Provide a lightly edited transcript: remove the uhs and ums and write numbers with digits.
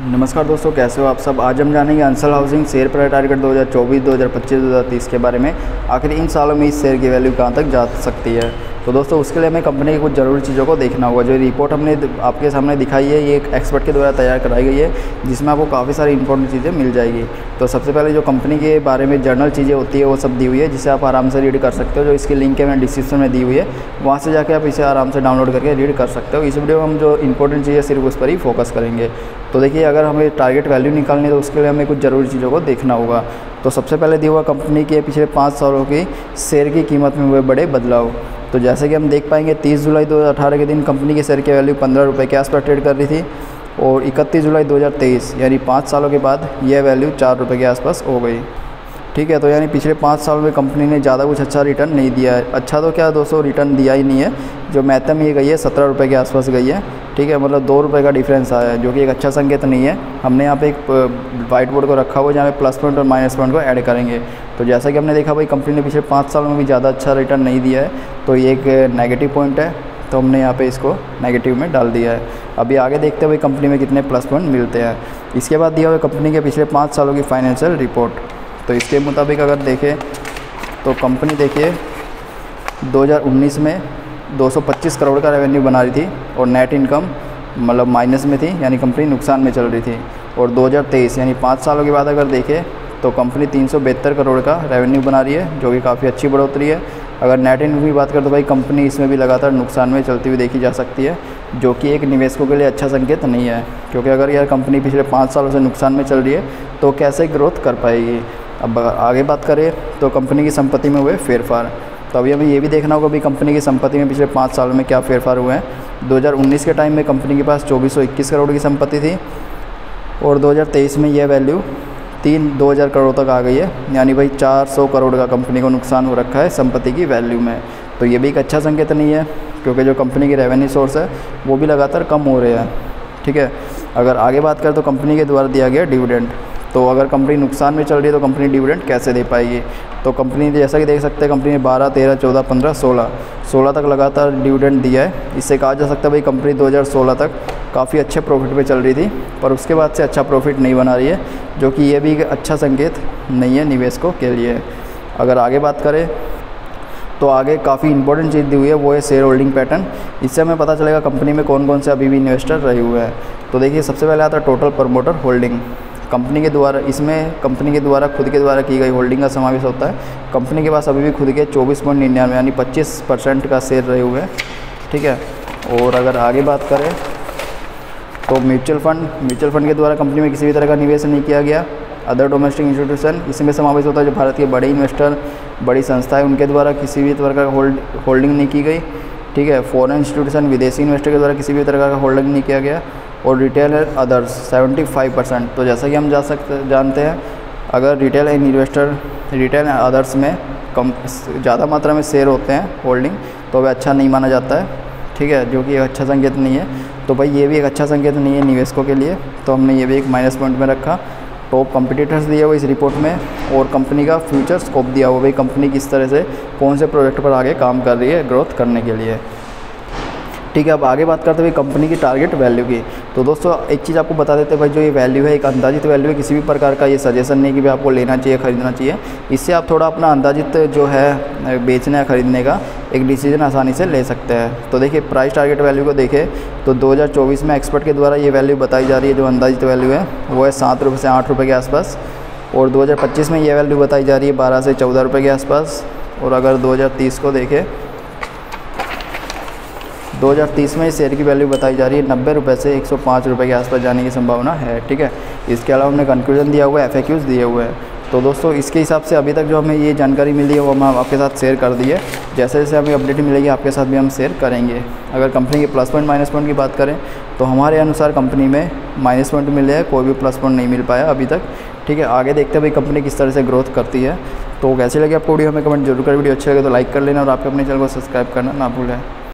नमस्कार दोस्तों, कैसे हो आप सब। आज हम जानेंगे Ansal housing share price target 2024, 2025, 2030 के बारे में। आखिर इन सालों में इस शेयर की वैल्यू कहां तक जा सकती है। तो दोस्तों उसके लिए हमें कंपनी की कुछ ज़रूरी चीज़ों को देखना होगा। जो रिपोर्ट हमने आपके सामने दिखाई है, ये एक एक्सपर्ट के द्वारा तैयार कराई गई है, जिसमें आपको काफ़ी सारी इंपॉर्टेंट चीज़ें मिल जाएगी। तो सबसे पहले जो कंपनी के बारे में जर्नल चीज़ें होती है वो सब दी हुई है, जिसे आप आराम से रीड कर सकते हो। जो इसकी लिंक है मैंने डिस्क्रिप्शन में दी हुई है, वहाँ से जाके आप इसे आराम से डाउनलोड करके रीड कर सकते हो। इस वीडियो में हम जो इंपॉर्टेंट चीज़ें सिर्फ उस पर ही फोकस करेंगे। तो देखिए, अगर हमें टारगेट वैल्यू निकालनी है तो उसके लिए हमें कुछ ज़रूरी चीज़ों को देखना होगा। तो सबसे पहले दिया हुआ कंपनी के पिछले 5 सालों की शेयर की कीमत में हुए बड़े बदलाव। तो जैसे कि हम देख पाएंगे 30 जुलाई 2018 के दिन कंपनी के शेयर की वैल्यू 15 रुपये के आसपास ट्रेड कर रही थी, और 31 जुलाई 2023 यानी 5 सालों के बाद यह वैल्यू 4 रुपये के आसपास हो गई। ठीक है, तो यानी पिछले 5 साल में कंपनी ने ज़्यादा कुछ अच्छा रिटर्न नहीं दिया है। अच्छा तो क्या दोस्तों, रिटर्न दिया ही नहीं है। जो मैथम ये गई है 17 रुपये के आसपास गई है। ठीक है, मतलब 2 रुपये का डिफरेंस आया है, जो कि एक अच्छा संकेत नहीं है। हमने यहाँ पे एक वाइट बोर्ड को रखा हुआ है जहाँ पे प्लस पॉइंट और माइनस पॉइंट को ऐड करेंगे। तो जैसा कि हमने देखा भाई, कंपनी ने पिछले 5 सालों में भी ज़्यादा अच्छा रिटर्न नहीं दिया है, तो ये एक नेगेटिव पॉइंट है। तो हमने यहाँ पे इसको नेगेटिव में डाल दिया है। अभी आगे देखते हैं भाई कंपनी में कितने प्लस पॉइंट मिलते हैं। इसके बाद दिया हुआ कंपनी के पिछले 5 सालों की फाइनेंशियल रिपोर्ट। तो इसके मुताबिक अगर देखें तो कंपनी देखिए 2019 में 225 करोड़ का रेवेन्यू बना रही थी, और नेट इनकम मतलब माइनस में थी, यानी कंपनी नुकसान में चल रही थी। और 2023 यानी 5 सालों के बाद अगर देखें तो कंपनी 372 करोड़ का रेवेन्यू बना रही है, जो कि काफ़ी अच्छी बढ़ोतरी है। अगर नेट इनकम की बात करें तो भाई कंपनी इसमें भी लगातार नुकसान में चलती हुई देखी जा सकती है, जो कि एक निवेशकों के लिए अच्छा संकेत नहीं है। क्योंकि अगर यह कंपनी पिछले 5 सालों से नुकसान में चल रही है तो कैसे ग्रोथ कर पाएगी। अब आगे बात करें तो कंपनी की संपत्ति में हुए फेरफार। तो अभी हमें ये भी देखना होगा भी कंपनी की संपत्ति में पिछले 5 सालों में क्या फेरफार हुए हैं। 2019 के टाइम में कंपनी के पास 2421 करोड़ की संपत्ति थी, और 2023 में यह वैल्यू 2000 करोड़ तक आ गई है, यानी भाई 400 करोड़ का कंपनी को नुकसान हो रखा है संपत्ति की वैल्यू में। तो ये भी एक अच्छा संकेत नहीं है, क्योंकि जो कंपनी की रेवेन्यू सोर्स है वो भी लगातार कम हो रहे हैं। ठीक है, अगर आगे बात करें तो कंपनी के द्वारा दिया गया डिविडेंड। तो अगर कंपनी नुकसान में चल रही है तो कंपनी डिविडेंड कैसे दे पाएगी। तो कंपनी जैसा कि देख सकते हैं कंपनी ने 12, 13, 14, 15, 16 तक लगातार डिविडेंड दिया है। इससे कहा जा सकता है भाई कंपनी 2016 तक काफ़ी अच्छे प्रॉफिट पे चल रही थी, पर उसके बाद से अच्छा प्रॉफिट नहीं बना रही है, जो कि ये भी एक अच्छा संकेत नहीं है निवेशकों के लिए। अगर आगे बात करें तो आगे काफ़ी इंपॉर्टेंट चीज़ दी हुई है, वो है शेयर होल्डिंग पैटर्न। इससे हमें पता चलेगा कंपनी में कौन कौन से अभी भी इन्वेस्टर रहे हुए हैं। तो देखिए, सबसे पहले आता है टोटल प्रमोटर होल्डिंग। कंपनी के द्वारा इसमें कंपनी के द्वारा खुद के द्वारा की गई होल्डिंग का समावेश होता है। कंपनी के पास अभी भी खुद के 24.99 यानी 25% का शेयर रहे हुए हैं। ठीक है, और अगर आगे बात करें तो म्यूचुअल फंड के द्वारा कंपनी में किसी भी तरह का निवेश नहीं किया गया। अदर डोमेस्टिक इंस्टीट्यूशन इसमें समावेश होता है, जो भारत के बड़े इन्वेस्टर, बड़ी संस्थाएं, उनके द्वारा किसी भी तरह का होल्डिंग नहीं की गई। ठीक है, फॉरेन इंस्टीट्यूशन विदेशी इन्वेस्टर के द्वारा किसी भी तरह का होल्डिंग नहीं किया गया। और रिटेल अदर्स 75%। तो जैसा कि हम जानते हैं, अगर रिटेल अदर्स में कम ज़्यादा मात्रा में शेयर होते हैं होल्डिंग, तो वह अच्छा नहीं माना जाता है। ठीक है, जो कि एक अच्छा संकेत नहीं है। तो भाई ये भी एक अच्छा संकेत नहीं है निवेशकों के लिए, तो हमने ये भी एक माइनस पॉइंट में रखा। टॉप कंपटीटर्स दिए हुए इस रिपोर्ट में, और कंपनी का फ्यूचर स्कोप दिया हुआ, भाई कंपनी किस तरह से कौन से प्रोजेक्ट पर आगे काम कर रही है ग्रोथ करने के लिए। ठीक है, अब आगे बात करते हुए कंपनी की टारगेट वैल्यू की। तो दोस्तों एक चीज़ आपको बता देते हैं भाई, जो ये वैल्यू है एक अंदाजित वैल्यू है, किसी भी प्रकार का ये सजेशन नहीं कि भाई आपको लेना चाहिए, ख़रीदना चाहिए। इससे आप थोड़ा अपना अंदाजित जो है बेचने या ख़रीदने का एक डिसीजन आसानी से ले सकते हैं। तो देखिए, प्राइस टारगेट वैल्यू को देखें तो 2024 में एक्सपर्ट के द्वारा ये वैल्यू बताई जा रही है, जो अंदाजित वैल्यू है वो है 7 रुपये से 8 रुपये के आसपास। और 2025 में ये वैल्यू बताई जा रही है 12 से 14 रुपये के आसपास। और अगर 2030 को देखें, 2030 में इस शेयर की वैल्यू बताई जा रही है 90 रुपये से 105 रुपये के आसपास जाने की संभावना है। ठीक है, इसके अलावा हमने कंक्लूजन दिया हुआ है, FAQs दिए हुए हैं। तो दोस्तों इसके हिसाब से अभी तक जो हमें ये जानकारी मिली है वो हम आपके साथ शेयर कर दी है। जैसे जैसे हमें अपडेट मिलेगी आपके साथ भी हम शेयर करेंगे। अगर कंपनी के प्लस पॉइंट माइनस पॉइंट की बात करें तो हमारे अनुसार कंपनी में माइनस पॉइंट मिले हैं, कोई भी प्लस पॉइंट नहीं मिल पाया अभी तक। ठीक है, आगे देखते हैं भाई कंपनी किस तरह से ग्रोथ करती है। तो कैसी लगी आपको वीडियो, हमें कमेंट जरूर कर। वीडियो अच्छी लगे तो लाइक कर लेना, और आपके अपने चैनल को सब्सक्राइब करना ना भूलें।